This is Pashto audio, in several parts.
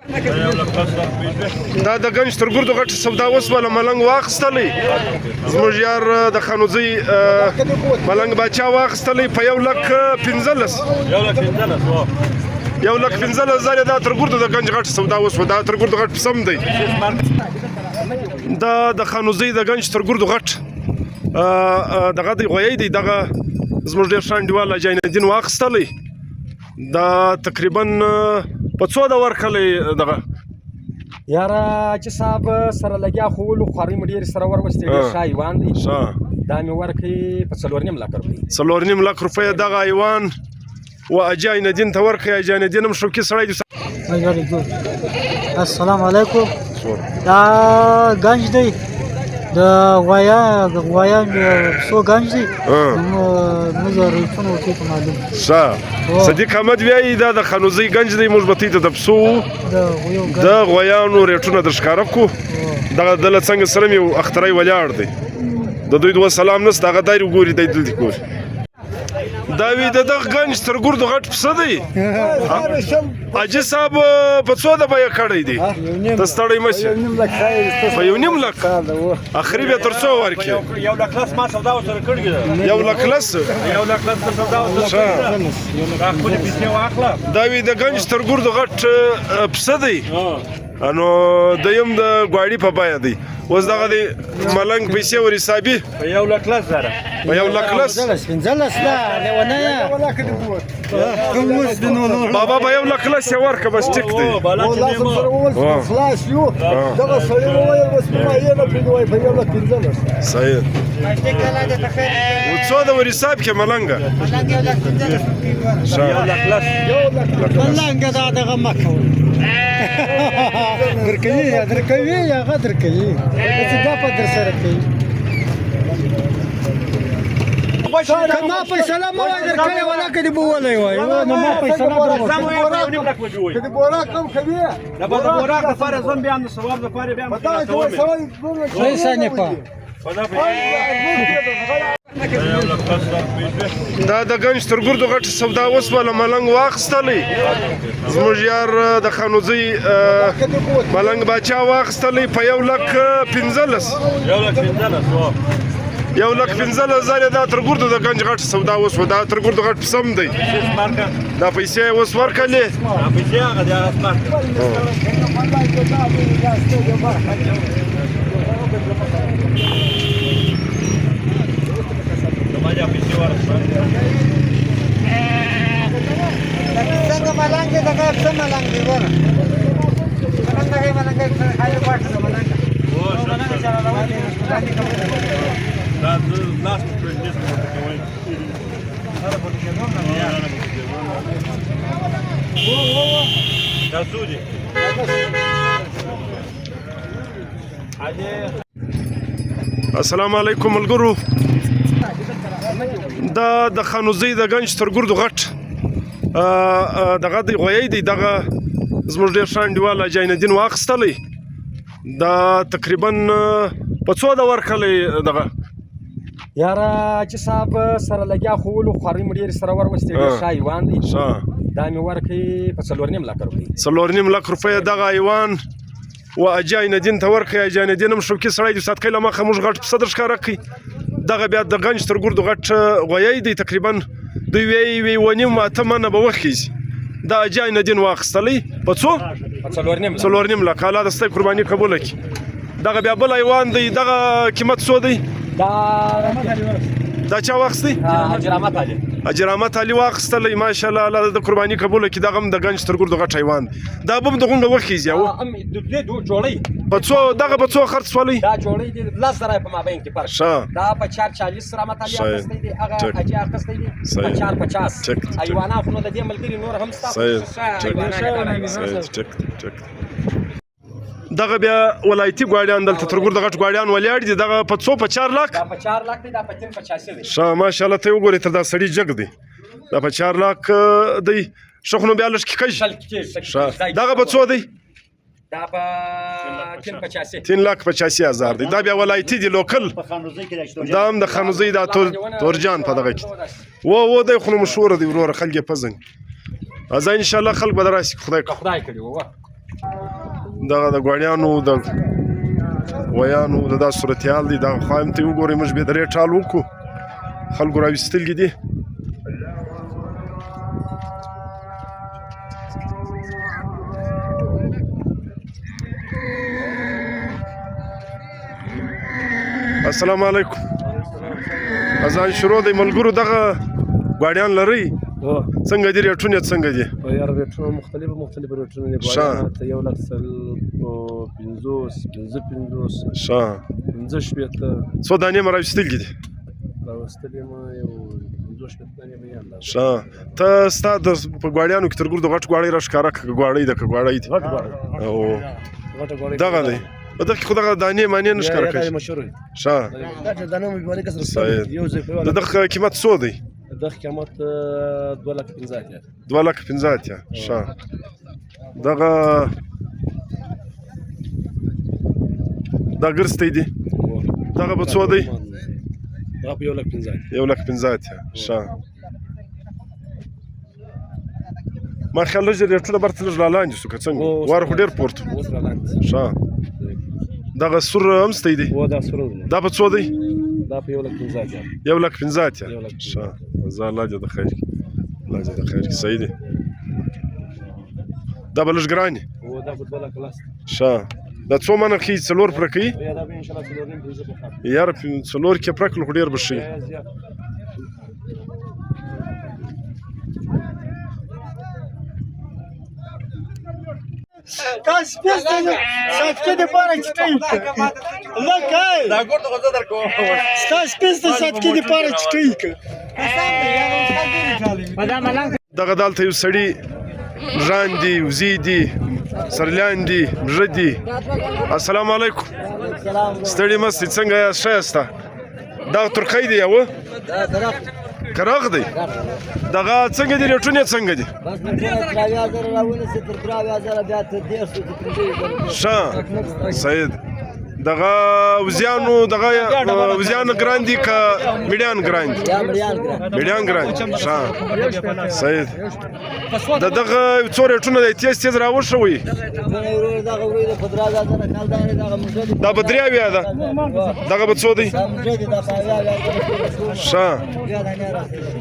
دا د ګنج تر ګردو غټ سودا وسوله ملنګ واخیستلی زموږ یار د خانوزۍ ملنګ باچا واخیستلی په 1,15,000 1,15,000 دا تر ګردو د ګنج غټ سودا وسوه دا تر ګردو غټ سم دی دا د خانوزۍ د ګنج تر ګردو غټ دغه دی غویی دی دغه زموږ ډېر ښه انډیوال جین الدین واخیستلی دا تقریبا په څو د ورکلی دغه یاره چې صاحب سره لګیا خو ولو خوارۍ مې ډېرې سره وروستې ډېر ښه حیوان دی دا مې ورکړي په 4.5 لک روپۍ 4.5 لک روپۍ دغه حیوان و اجي عین الدین ته ورکړي اجي عین الدین هم شوقي سړی دی السلام علیکم دا ګنج دی د غوایان څو ګنج دی موږ ریټونه ورته معلوم ښه صدیق احمد وایي دا د خانوزۍ ګنج دی موږ به ته د پسو د غویانو ریټونه در ښکاره کړو دغه دله څنګه سره مې اختری ولاړ دی د دوی دوه سلام نسته هغه دایرې وګوري دی دلته ګوري دا وی د دغه ګنج تر ګردو غټ پسه دی حاجي صاحب په څو د بیه کړی دی ته ستړی مه شې په 1.5 لک اخري بیا تر څو ورکړي 1 لک لس ما سودا ورسره کړې ده 1 لک لس 1 لک لس سودا ورسره خپلې پیسې واخله دا وی د ګنج تر ګردو غټ پسه دی نو دویم د ګواړي په بیه دی اوس دغه دی ملنګ پیسې ور حسابي په 1 لک لس زره په 1 لک لس بابا په 1 لک لس یې ورکړه بس ټیک دی صحیح څو د ور حساب کې ملنګه ملنګه دا دغه مه کوئ درکوي هغه درکوي دا په در سره کوي ما فیصله مه وایي درکوي ولا که دې بوولی وایي نو ما فیصله که د بوراک کم کوي د بوراک لپاره زم بیا د ثواب لپاره بیا صحیح ثانیه په دا د ګنج تر ګردو غټ سودا وسوله ملنګ واخیستلی زموږ یار د خانوزۍ ملنګ باچا واخیستلی په 1,15,000 1,15,000 دا تر ګردو د ګنج غټ سودا وسوه دا تر ګردو غټ سم دی دا پیسې اوس ورکړلې څنګه ملنګ دی دغه څه ملنګ دی ګوره ملنګ خایي پاټ ده ملنګ السلام علیکم ملګرو دا د خانوزۍ د ګنج تر ګردو غټ دغه دی غویی دی دغه زموږ ډېر ښه انډیوال جین الدین واخیستلی دا تقریبا په څو د ورکلی دغه یاره چې صاحب سره لګیا خو ولو خوارۍ مې ډېرې سره وروستې ډېر ښه حیوان دی دا مې ورکړي په 4.5 لک روپۍ 4.5 لک روپۍ دغه حیوان و اجي عین الدین ته ورکړي اجي عین الدین هم شوقي سړی دی ساتکۍ له مخه موږ غټ پسه در ښکاره کړي دغه بیا د ګنج تر ګردو غټ غویی دی تقریبا دوی وی 1.5 اته منه به وخیږي دا اجي عین الدین واخیستلی په څو 4.5 لک الله د ستۍ قرباني قبوله کړي دغه بیا بل حیوان دی دغه قیمت څو دی دا چا واخیستی حاجي رحمت علي واخیستلی ماشاءالله الله د قرباني قبوله کړي دغه هم د ګنج تر ګردو غټ حیوان دا به هم د غونډه وخیږي په څو دغه په څو خرڅ شولی دا جوړی دی 10,000 په مابین کې فرق دا په 4.40 رحمت علي اخیستی دی هغه اجي اخیستی دی په 4.50 حیوانات خو د دې ملګري نور هم ستاسو دغه بیا ولایتي ګواډیان دلته تر ګردو غټ ګواډیان ولاړ دي دغه په څو په 4 لک دا په 4 لک دی دا په 3.85 دی ښه ماشاءالله ته وګورې تر دا سړي جګ دی دا په 4 لک دی ښه خو نو بیا لږ کېږي دغه په څو دی دا په 3.85 3,85,000 دی دا بیا ولایتي دی لوکل دا هم د خانوزۍ دا تورجان په دغه کې و دی خو نو مشهوره دی وروره خلک یې پزنګ ازا ان شاء الله خلک به دراسي خدای کړي دغه د غوړیانو د ویانو د دا صورتحال دی دغه خوا هم ته وګورئ موږ بې درې ټال وکړو خلکو راویستلي دي السلام علیکم اذان شروع دی ملګرو دغه غوړیان لرئ څنګه دي ریټونه څنګه دي یار ریټونه مختلف ریټونه دي غواړم ته 1 لک 50 ښه 50 شپېته څو دانې مې راویستلي دي راویستلې ما یو 50 شپېته دانې مې یاد ښه ته ستا د په غواړیانو کې تر ګور د غټ غواړی راښکاره کړه غواړی د غواړی دي او دغه دی په دغه خو دغه دانې معنی نه ښکاره کوي مشهور دی ښه دا دانه مې باندې کسر یو ځای په دغه قیمت څو دی دغه قیمت 2 لک 50 2 لک 50 ښه دغه دا ګرستی دی دغه په څو دی دغه په 1 لک 50 1 لک 50 ښه ما خیال لږ ریټونه برته لږ رالاندې شو که څنګه وار خو ډېر پورته ښه دغه سور هم ستی دی دا په څو دی دا په 1 لک 50 1 لک 50 ښه زه الله دې د خیر الله دې د خیر صحیح دی دا به لږ ګران دا په 2 لک لاس ښه دا څو منه ښیي 4 پوره کوي یا دا به ان شاء الله 4 پوره یار 4 کې پوره کړل خو ډېر به ښه تاسو پېسته ساتکې د پاره چټي لکه دا ګور ته غوځه درکو تاسو پېسته ساتکې د پاره چټي دغه دالته یو سړي ژان دي وزې دي سرلیان دي مږه دي السلام علیکم ستړي مستې څنګه یاست ښه یاسته دغه ترخی دی یوه کراغ دی دغه څنګه دي ریټونه څنګه دي ښه صحیح دغه وزیانو دغه وزیان ګران دي که میډیان ګران دي میډیان ګران دي ښه صحیح د دغه څو ریټونه دی تیز تیز راوښوئ دا به 3 اویا ده دغه به څو دی ښه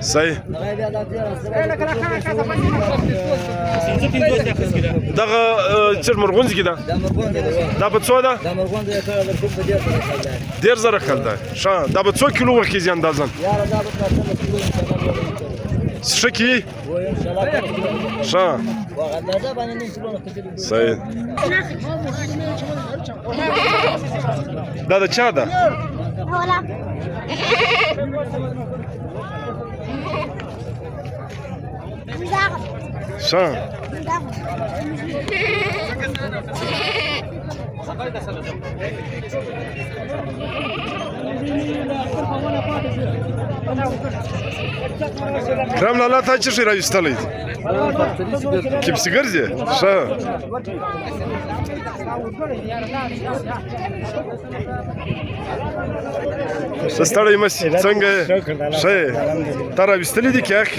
صحیح دغه چېرته مرغونځ کې ده دا په څو ده 1,000 خل ده ښه دا به څو کیلو وکیږي اندازن ښه کې ښه صحیح دا د چا ده ښه کرم لالا تا چه شي راویستلی دی کیپسي ګرځې ښه ښه ستړی مه سې څنګه یې ښه یې تا راویستلی دي کیک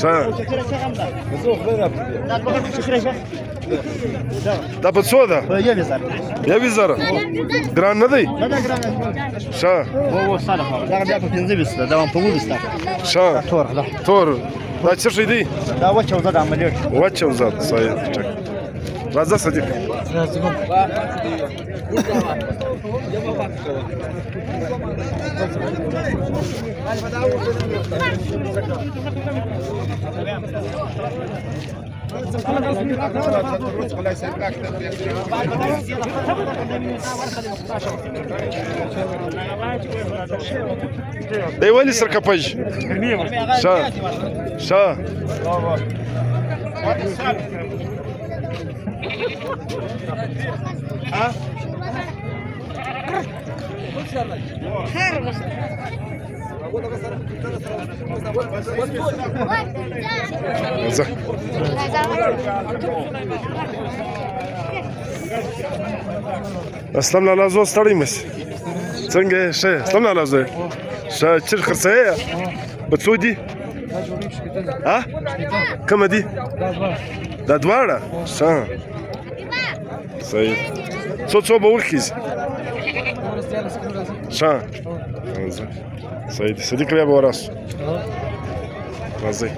ښه دا په څو ده 1,000 ګران نه دی ښه ښه تور دا څه شی دی وچ اوزه صحیح ټیک راځه صدیق دی ولې سرکپج ښه ښه زه اسلام لالا زو ستړی مې څنګه ښه اسلام لالا زو ښه چیر خرڅه په څو دي ها کومه دي دا دواړه ښه صحیح څو به ورخیزي ښه صحیح دي صدیق بیا به وراسو راځئ